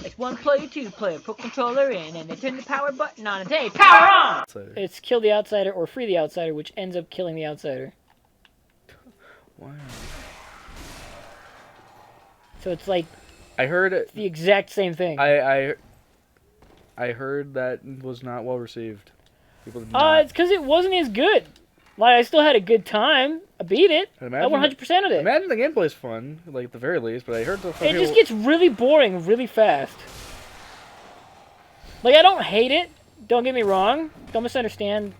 It's one player, two player, put controller in, and they turn the power button on and say, power on! It's kill the outsider or free the outsider, which ends up killing the outsider. Wow. So it's like I heard it. the exact same thing. I heard that was not well received. People did not. It's because it wasn't as good. Like, I still had a good time. I beat it. I Imagine- 100%ed it. Imagine the gameplay's fun, like at the very least. But I heard the. It just gets really boring really fast. Like, I don't hate it. Don't get me wrong. Don't misunderstand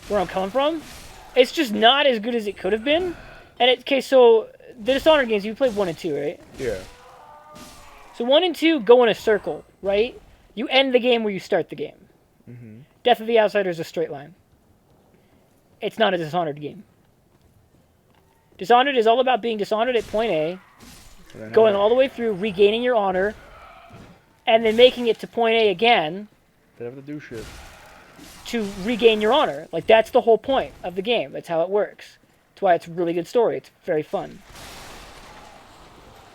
where I'm coming from. It's just not as good as it could have been. And okay, so the Dishonored games, you played 1 and 2, right? Yeah. So 1 and 2 go in a circle, right? You end the game where you start the game. Mm-hmm. Death of the Outsider is a straight line. It's not a Dishonored game. Dishonored is all about being Dishonored at point A, going all the way through, regaining your honor, and then making it to point A again They have to do shit. to regain your honor. Like, that's the whole point of the game. That's how it works. That's why it's a really good story. It's very fun.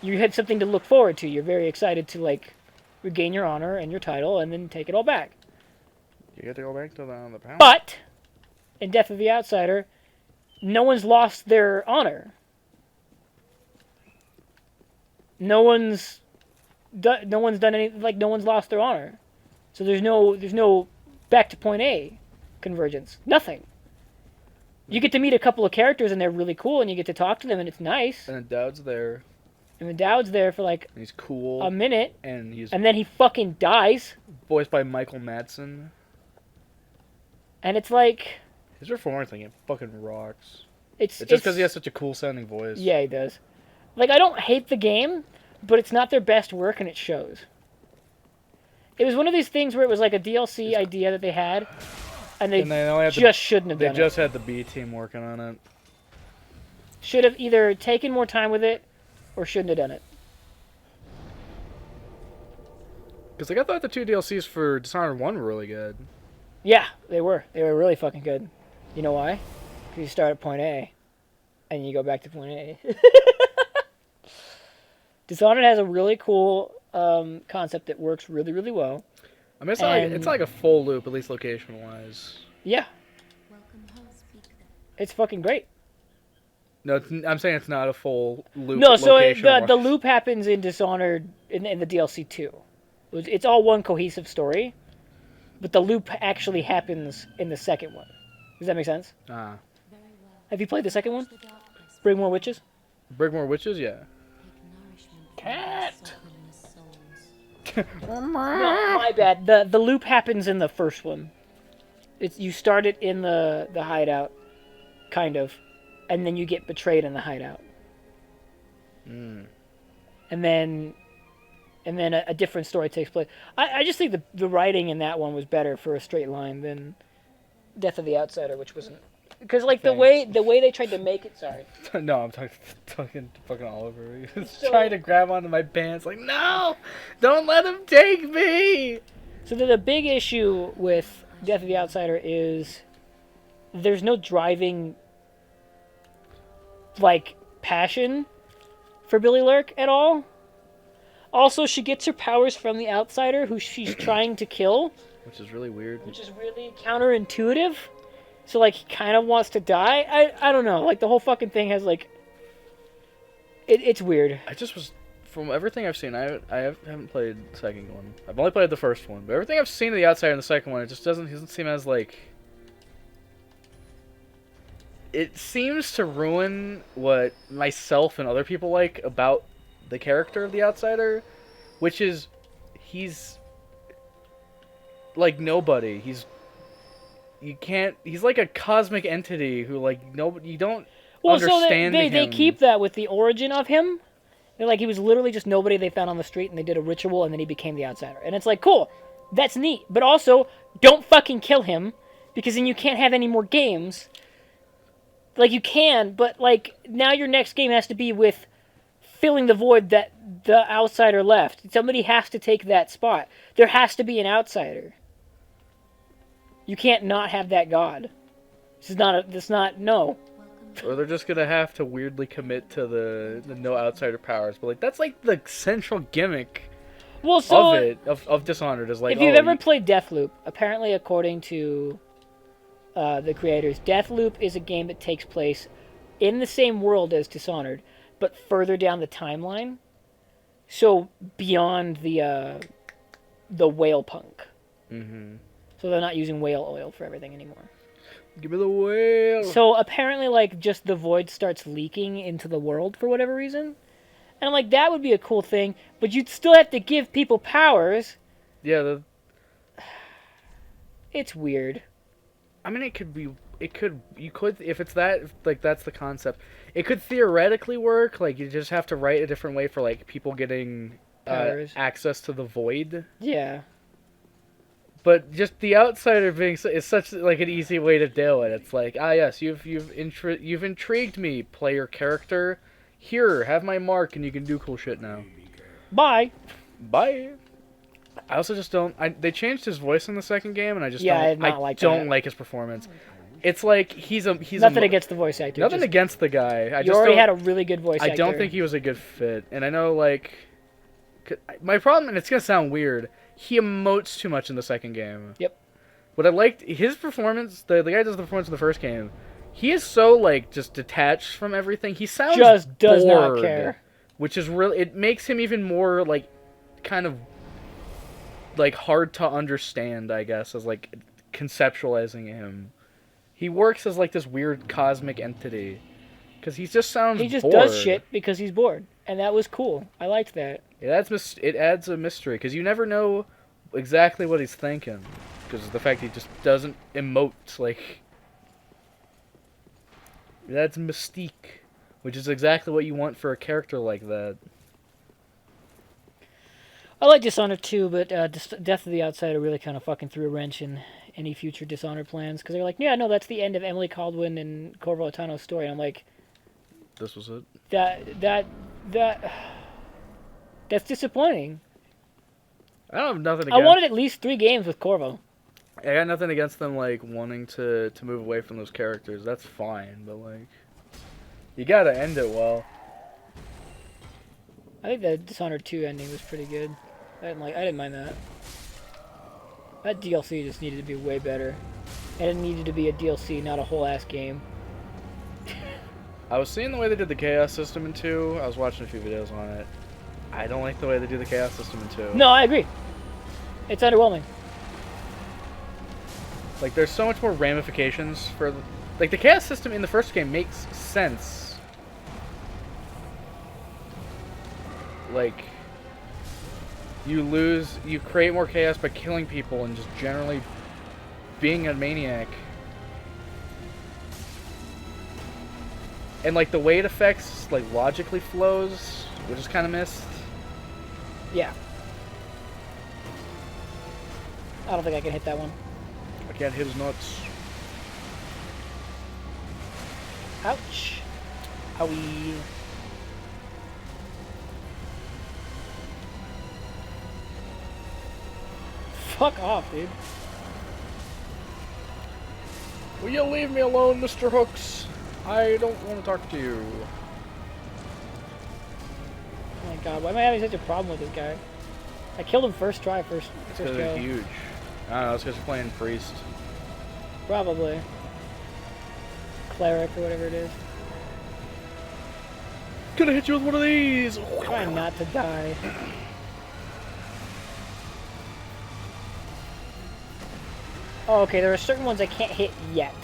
You had something to look forward to. You're very excited to, like, regain your honor and your title and then take it all back. You get to go back to the pound. But in Death of the Outsider, no one's lost their honor. No one's done any, like, no one's lost their honor. So there's no back to point A convergence. Nothing. You get to meet a couple of characters and they're really cool and you get to talk to them and it's nice. And then Dowd's there. And the Dowd's there for like And he's cool. a minute And he's and then he fucking dies. voiced by Michael Madsen. And it's like His performance thing, it fucking rocks. it's It's just because he has such a cool sounding voice. Yeah, he does. Like, I don't hate the game, but it's not their best work, and it shows. It was one of these things where it was like a DLC idea that they had, and they only had just shouldn't have They done just had the B team working on it. it. Should have either taken more time with it, or shouldn't have done it. Because like, I thought the 2 DLCs for Dishonored 1 were really good. Yeah, they were. They were really fucking good. You know why? Because you start at point A, and you go back to point A. Dishonored has a really cool concept that works really, really well. I mean, it's not like a full loop, at least location-wise. Yeah. It's fucking great. No, I'm saying it's not a full loop. No, so location-wise. the loop happens in Dishonored in the DLC too. It's all one cohesive story, but the loop actually happens in the second one. Does that make sense? Ah. Have you played the second one? Bring More Witches? Brigmore Witches, yeah. Cat! No, my bad. The loop happens in the first one. You start it in the hideout, kind of, and then you get betrayed in the hideout. Mm. And then a different story takes place. I just think the writing in that one was better for a straight line than Death of the Outsider, which wasn't. Because like the way they tried to make it. Sorry. No, I'm talking fucking Oliver. He's So- trying to grab onto my pants. Like, no, don't let him take me. So the big issue with Death of the Outsider is there's no driving like passion for Billy Lurk at all. Also, she gets her powers from the Outsider, who she's trying to kill, Which is really weird. which is really counterintuitive. So, like, he kind of wants to die. I don't know. Like, the whole fucking thing has, like... It's weird. I just was... From everything I've seen, haven't played the second one. I've only played the first one. But everything I've seen of the Outsider in the second one, it just doesn't seem as, like... It seems to ruin what myself and other people like about the character of the Outsider, which is he's like nobody. He's like a cosmic entity who like you don't understand they him. keep that with the origin of him. They're like, he was literally just nobody they found on the street and they did a ritual and then he became the Outsider. And it's like, cool, that's neat. But also, don't fucking kill him, because then you can't have any more games. Like, you can, but like now your next game has to be with filling the void that the Outsider left. Somebody has to take that spot. There has to be an Outsider. You can't not have that god. No. Or they're just gonna have to weirdly commit to the no outsider powers. But like that's like the central gimmick Well, so of Dishonored is like, if you've oh, ever played Deathloop, apparently according to the creators, Deathloop is a game that takes place in the same world as Dishonored, but further down the timeline. So beyond the whale punk. Mm-hmm. So they're not using whale oil for everything anymore. Give me the whale. So apparently, like, just the void starts leaking into the world for whatever reason. And I'm like, that would be a cool thing, but you'd still have to give people powers. Yeah, It's weird. I mean, it could be. It could. You could, if it's that. Like, that's the concept. It could theoretically work. Like, you just have to write a different way for like people getting access to the void. Yeah. But just the outsider being is such like an easy way to do it. It's like, yes, you've intrigued me, player character. Here, have my mark, and you can do cool shit now. Bye. Bye. I also just don't. They changed his voice in the second game, and I just I don't like his performance. It's like he's nothing against the voice actor. Nothing against the guy. You already had a really good voice actor. I don't think he was a good fit, and I know like my problem, and it's gonna sound weird. He emotes too much in the second game. Yep. What I liked, his performance, the guy who does the performance in the first game, he is so, like, just detached from everything. He sounds just does bored, not care. which is really, it makes him even more, like, kind of, like, hard to understand, I guess, as, like, conceptualizing him. He works as, like, this weird cosmic entity, because he just sounds He just bored. does shit because he's bored, and that was cool. I liked that. It adds a mystery, because you never know exactly what he's thinking, because of the fact he just doesn't emote, like... That's mystique, which is exactly what you want for a character like that. I like Dishonored 2, but Death of the Outsider really kind of fucking threw a wrench in any future Dishonored plans, because they're like, yeah, no, that's the end of Emily Caldwin and Corvo Attano's story, and I'm like... This was it? That's disappointing. I don't have nothing against... I wanted at least 3 games with Corvo. I got nothing against them, like, wanting to move away from those characters. That's fine, but, like... You gotta end it well. I think the Dishonored 2 ending was pretty good. I didn't mind that. That DLC just needed to be way better. And it needed to be a DLC, not a whole ass game. I was seeing the way they did the Chaos system in 2. I was watching a few videos on it. I don't like the way they do the Chaos system in 2. No, I agree. It's underwhelming. Like, there's so much more ramifications for... Like, the Chaos system in the first game makes sense. Like, you create more chaos by killing people and just generally being a maniac. And, like, the way it affects, like, logically flows, which is kind of missed. Yeah. I don't think I can hit that one. I can't hit his nuts. Ouch. Owie. Fuck off, dude. Will you leave me alone, Mr. Hooks? I don't want to talk to you. Oh my god, why am I having such a problem with this guy? I killed him first try, first Because go. they're huge. I don't know, it's because you're playing Priest. Probably. Cleric or whatever it is. Gonna hit you with one of these! Try not to die. Oh, okay, there are certain ones I can't hit yet.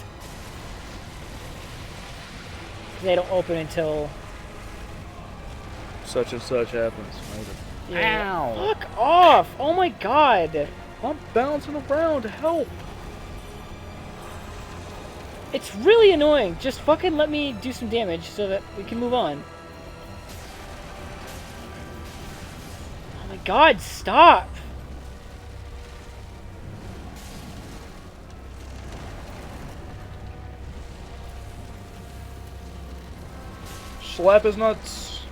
They don't open until... Such and such happens. Yeah. Ow! Fuck off! Oh my god! I'm bouncing around, help! It's really annoying. Just fucking let me do some damage so that we can move on. Oh my god, stop! Slap his nuts!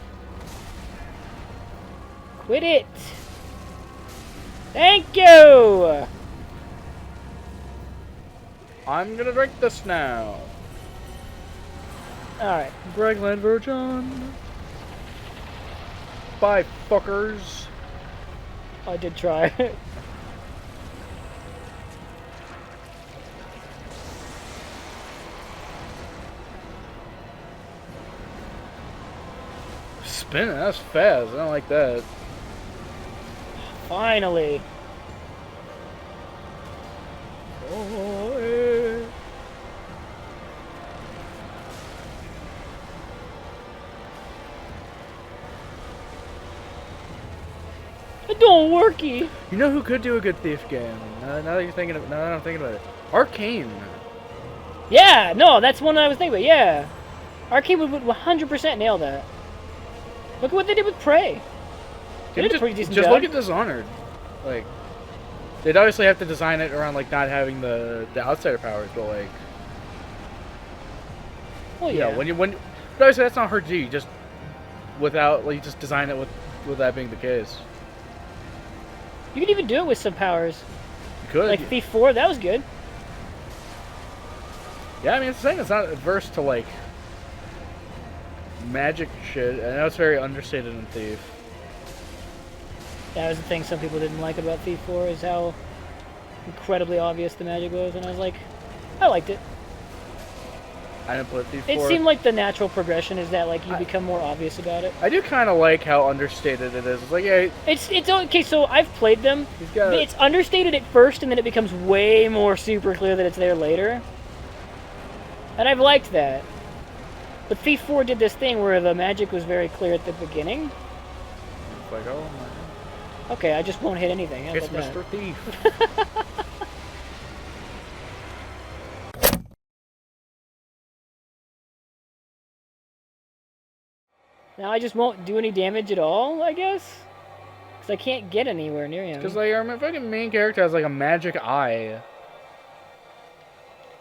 Quit it! Thank you! I'm gonna drink this now. Alright. Greg Landverjon. Bye, fuckers. I did try. Spinning, that's fast. I don't like that. Finally. It don't worky. You know who could do a good thief game? Now that you're thinking, now that I'm thinking about it, Arcane. Yeah, no, that's one I was thinking about. Yeah, Arcane would 100% nail that. Look at what they did with Prey. They did a pretty decent just job. look at Dishonored. Like, they'd obviously have to design it around like not having the outsider powers, but like, Well, you yeah. know, but obviously that's not hard to do. You just without like, you just design it with that being the case. You could even do it with some powers. You could. Like Thief 4, that was good. Yeah, I mean, it's saying it's not adverse to like magic shit. I know it's very understated in Thief. That was the thing some people didn't like about Thief 4 is how incredibly obvious the magic was, and I was like, I liked it. I didn't put Thief 4. It seemed like the natural progression is that like you become more obvious about it. I do kind of like how understated it is. It's like, yeah, It's okay. So I've played them. he's got. It's understated at first, and then it becomes way more super clear that it's there later. And I've liked that. But Thief 4 did this thing where the magic was very clear at the beginning. It's like, oh my. Okay, I just won't hit anything. How It's about that? Mr. Thief. Now I just won't do any damage at all, I guess? Because I can't get anywhere near him. Because like our fucking main character has like a magic eye.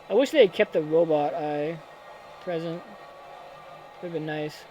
I wish they had kept the robot eye present. Would have been nice.